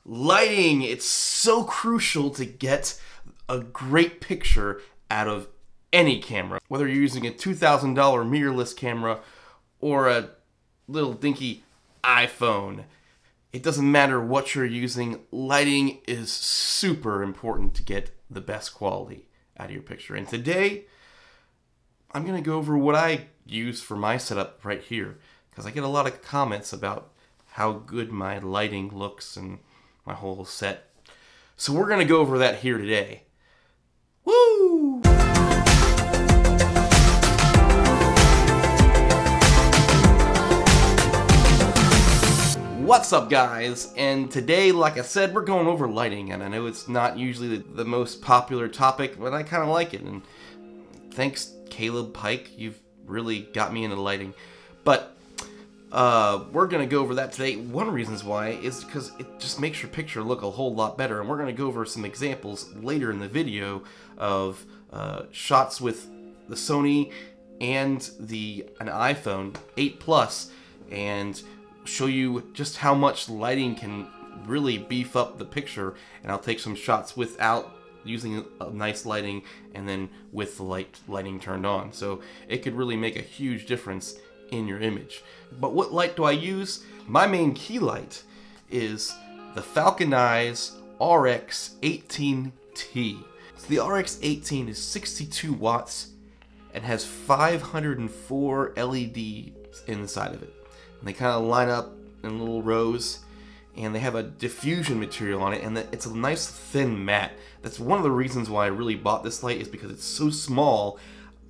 Lighting, it's so crucial to get a great picture out of any camera. Whether you're using a $2,000 mirrorless camera or a little dinky iPhone, it doesn't matter what you're using, lighting is super important to get the best quality out of your picture. And today, I'm going to go over what I use for my setup right here, because I get a lot of comments about how good my lighting looks and my whole set. So we're going to go over that here today. Woo! What's up, guys? And today, like I said, we're going over lighting, and I know it's not usually the most popular topic, but I kind of like it, and thanks Caleb Pike, you've really got me into lighting. But we're going to go over that today. One of the reasons why is because it just makes your picture look a whole lot better, and we're going to go over some examples later in the video of shots with the Sony and an iPhone 8 Plus, and show you just how much lighting can really beef up the picture. And I'll take some shots without using a nice lighting and then with the lighting turned on, so it could really make a huge difference in your image. But what light do I use? My main key light is the Falcon Eyes RX-18T. So the RX-18 is 62 watts and has 504 LEDs inside of it. And they kind of line up in little rows, and they have a diffusion material on it, and it's a nice thin matte. That's one of the reasons why I really bought this light, is because it's so small.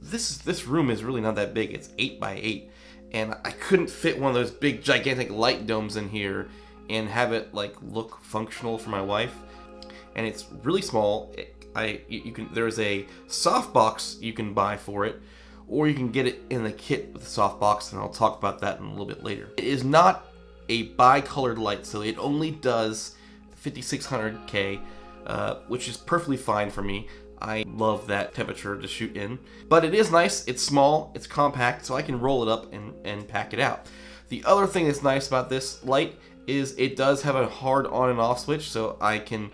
This room is really not that big. It's 8 by 8, and I couldn't fit one of those big gigantic light domes in here and have it like look functional for my wife. And it's really small. There's a softbox you can buy for it, or you can get it in the kit with the softbox, and I'll talk about that in a little bit later. It is not a bi-colored light, so it only does 5600K, which is perfectly fine for me. I love that temperature to shoot in. But it is nice, it's small, it's compact, so I can roll it up and pack it out. The other thing that's nice about this light is it does have a hard on and off switch, so I can,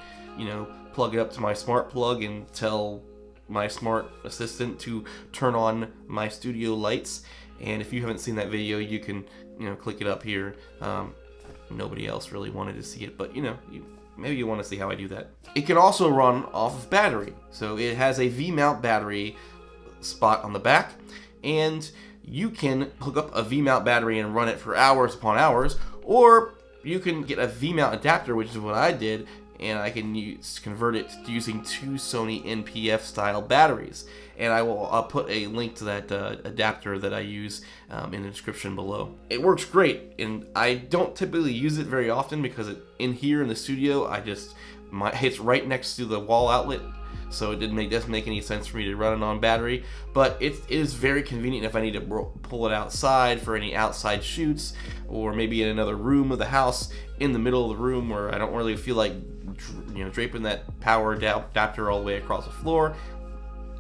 plug it up to my smart plug and tell my smart assistant to turn on my studio lights. And if you haven't seen that video, you can click it up here. Nobody else really wanted to see it, but maybe you want to see how I do that. It can also run off of battery, so it has a V-mount battery spot on the back, and you can hook up a V-mount battery and run it for hours upon hours, or you can get a V-mount adapter, which is what I did, and I can convert it using 2 Sony NPF style batteries. And I'll put a link to that adapter that I use in the description below. It works great, and I don't typically use it very often because in here in the studio, it's right next to the wall outlet, so it doesn't make any sense for me to run it on battery. But it is very convenient if I need to pull it outside for any outside shoots, or maybe in another room of the house, in the middle of the room where I don't really feel like draping that power adapter all the way across the floor.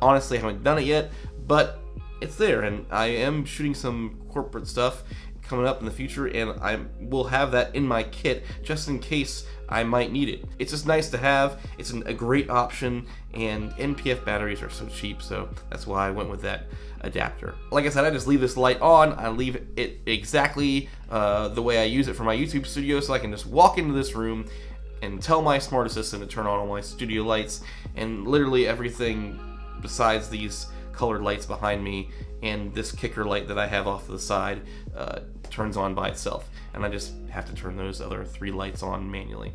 Honestly, I haven't done it yet, but it's there, and I am shooting some corporate stuff coming up in the future, and I will have that in my kit just in case I might need it. It's just nice to have. It's a great option, and NPF batteries are so cheap, so that's why I went with that adapter. Like I said, I just leave this light on. I leave it exactly the way I use it for my YouTube studio, so I can just walk into this room and tell my smart assistant to turn on all my studio lights, and literally everything besides these colored lights behind me and this kicker light that I have off to the side turns on by itself, and I just have to turn those other 3 lights on manually.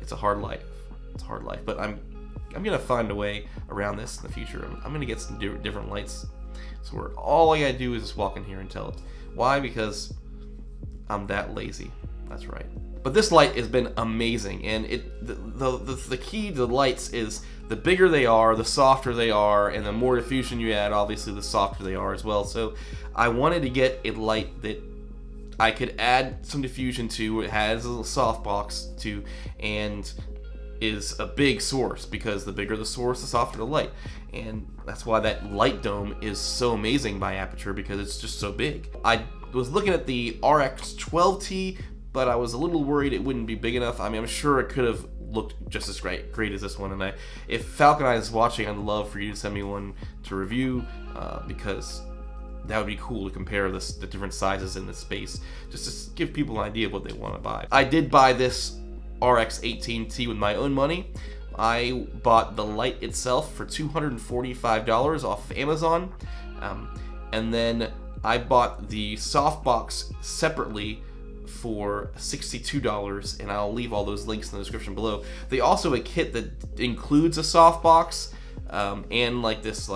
It's a hard life. It's a hard life, but I'm gonna find a way around this in the future. I'm gonna get some different lights, so where all I gotta do is just walk in here and tell it. Why? Because I'm that lazy. That's right. But this light has been amazing, and the key to the lights is the bigger they are, the softer they are, and the more diffusion you add, obviously the softer they are as well. So I wanted to get a light that I could add some diffusion to. It has a little softbox to, and is a big source, because the bigger the source, the softer the light. And that's why that light dome is so amazing by Aperture, because it's just so big. I was looking at the RX-12T but I was a little worried it wouldn't be big enough. I mean, I'm sure it could have looked just as great as this one, and if Falcon Eyes is watching, I'd love for you to send me one to review, because that would be cool to compare the different sizes in this space, just to give people an idea of what they want to buy. I did buy this RX-18T with my own money. I bought the light itself for $245 off of Amazon, and then I bought the softbox separately for $62, and I'll leave all those links in the description below. They also have a kit that includes a softbox and like this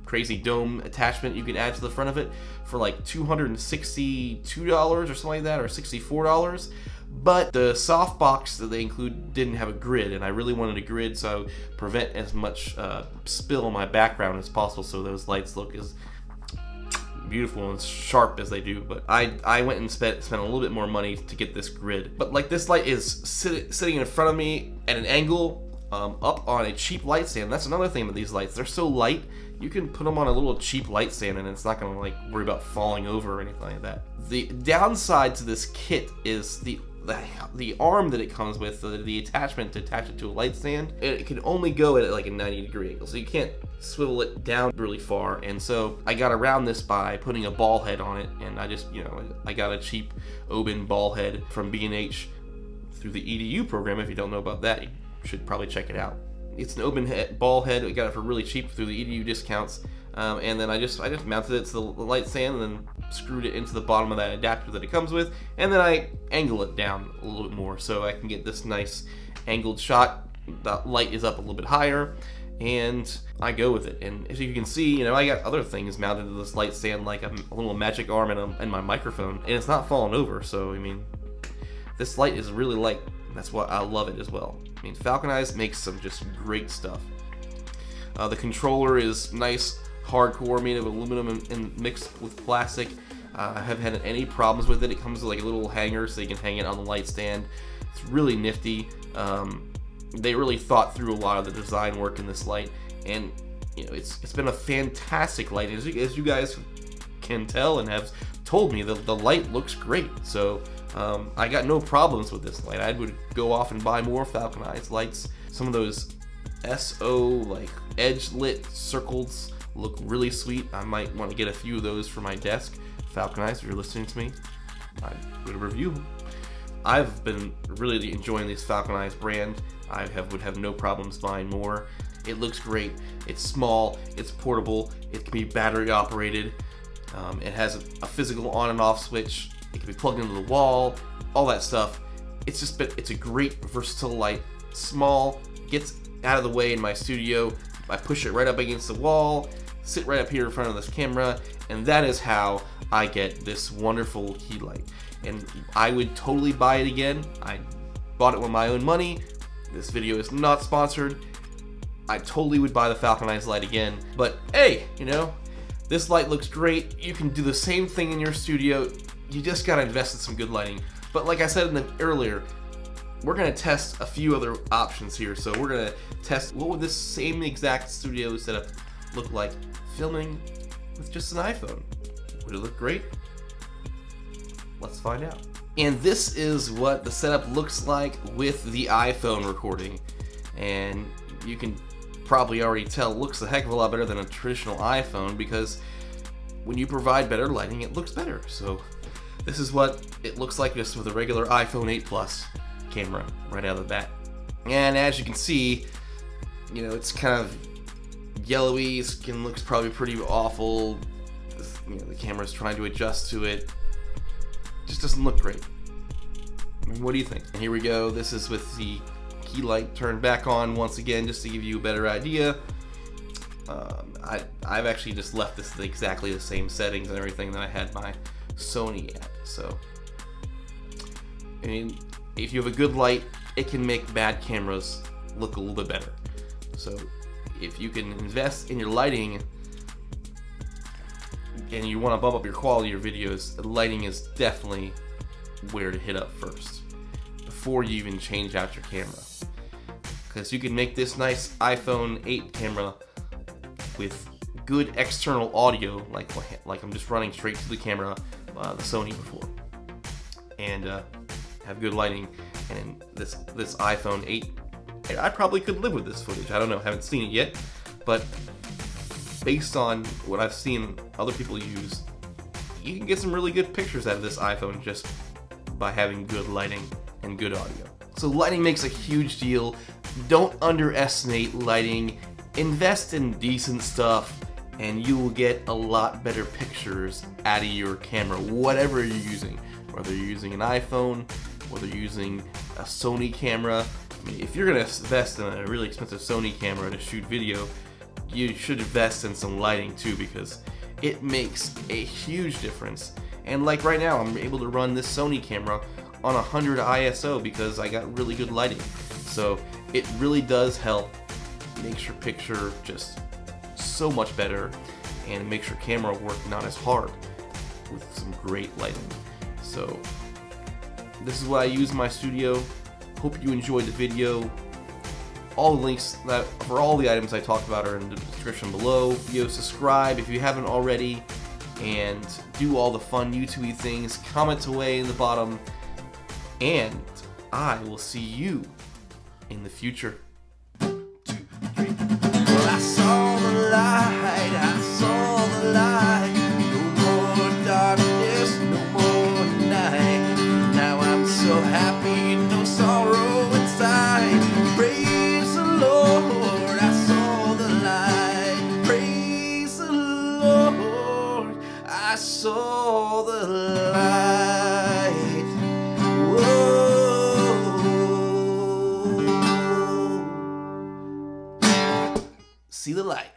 crazy dome attachment you can add to the front of it for like $262 or something like that, or $64. But the softbox that they include didn't have a grid, and I really wanted a grid so I prevent as much spill on my background as possible, so those lights look as beautiful and sharp as they do. But I went and spent a little bit more money to get this grid. But like, this light is sitting in front of me at an angle up on a cheap light stand. That's another thing with these lights. They're so light, you can put them on a little cheap light stand and it's not gonna like worry about falling over or anything like that. The downside to this kit is the arm that it comes with, the attachment to attach it to a light stand. It can only go at like a 90-degree angle, so you can't swivel it down really far. And so I got around this by putting a ball head on it, and I just, I got a cheap Oben ball head from B&H through the EDU program. If you don't know about that, you should probably check it out. It's an Oben ball head. I got it for really cheap through the EDU discounts. And then I just mounted it to the light stand and then screwed it into the bottom of that adapter that it comes with, and then I angle it down a little bit more so I can get this nice angled shot. The light is up a little bit higher, and I go with it. And as you can see, I got other things mounted to this light stand, like a little magic arm and my microphone, and it's not falling over. So I mean, this light is really light. That's why I love it as well. I mean, Falcon Eyes makes some just great stuff. The controller is nice, hardcore, made of aluminum and mixed with plastic. I haven't had any problems with it. It comes with like a little hanger so you can hang it on the light stand. It's really nifty. They really thought through a lot of the design work in this light, and it's been a fantastic light. As you guys can tell and have told me, the light looks great. So I got no problems with this light. I would go off and buy more Falcon Eyes lights. Some of those SO like edge lit circles look really sweet. I might want to get a few of those for my desk. Falcon Eyes, if you're listening to me, I would review them. I've been really enjoying this Falcon Eyes brand. I would have no problems buying more. It looks great. It's small. It's portable. It can be battery operated. It has a physical on and off switch. It can be plugged into the wall. All that stuff. It's a great versatile light. Small, gets out of the way in my studio. I push it right up against the wall, sit right up here in front of this camera, and that is how I get this wonderful key light. And I would totally buy it again. I bought it with my own money. This video is not sponsored. I totally would buy the Falcon Eyes light again. But hey, this light looks great. You can do the same thing in your studio. You just gotta invest in some good lighting. But like I said earlier, we're gonna test a few other options here. So we're gonna test what would this same exact studio setup look like filming with just an iPhone. Would it look great? Let's find out. And this is what the setup looks like with the iPhone recording. And you can probably already tell it looks a heck of a lot better than a traditional iPhone, because when you provide better lighting, it looks better. So this is what it looks like just with a regular iPhone 8 Plus camera right out of the bat. And as you can see, it's kind of yellowy. Skin looks probably pretty awful. The camera's trying to adjust to it. Just doesn't look great. I mean, what do you think? And here we go. This is with the key light turned back on once again, just to give you a better idea. I've actually just left this exactly the same settings and everything that I had my Sony at. So, I mean, if you have a good light, it can make bad cameras look a little bit better. So if you can invest in your lighting and you want to bump up your quality of your videos, the lighting is definitely where to hit up first before you even change out your camera. Because you can make this nice iPhone 8 camera with good external audio, like I'm just running straight to the camera, the Sony before. And have good lighting. And this iPhone 8, I probably could live with this footage. I don't know, haven't seen it yet, but based on what I've seen other people use, you can get some really good pictures out of this iPhone just by having good lighting and good audio. So lighting makes a huge deal. Don't underestimate lighting. Invest in decent stuff and you will get a lot better pictures out of your camera, whatever you're using. Whether you're using an iPhone, whether you're using a Sony camera. I mean, if you're gonna invest in a really expensive Sony camera to shoot video, you should invest in some lighting too, because it makes a huge difference. And like right now, I'm able to run this Sony camera on 100 ISO because I got really good lighting. So it really does help. Makes your picture just so much better and makes your camera work not as hard with some great lighting. So this is what I use in my studio. Hope you enjoyed the video. All the links for all the items I talked about are in the description below. Subscribe if you haven't already, and do all the fun YouTube things. Comment away in the bottom, and I will see you in the future. 1, 2, 3. Well, I saw the light, I saw the light. No more darkness, no more night. Now I'm so happy, no sorrow inside. Praise the Lord, I saw the light. Praise the Lord, I saw the light. Whoa. See the light.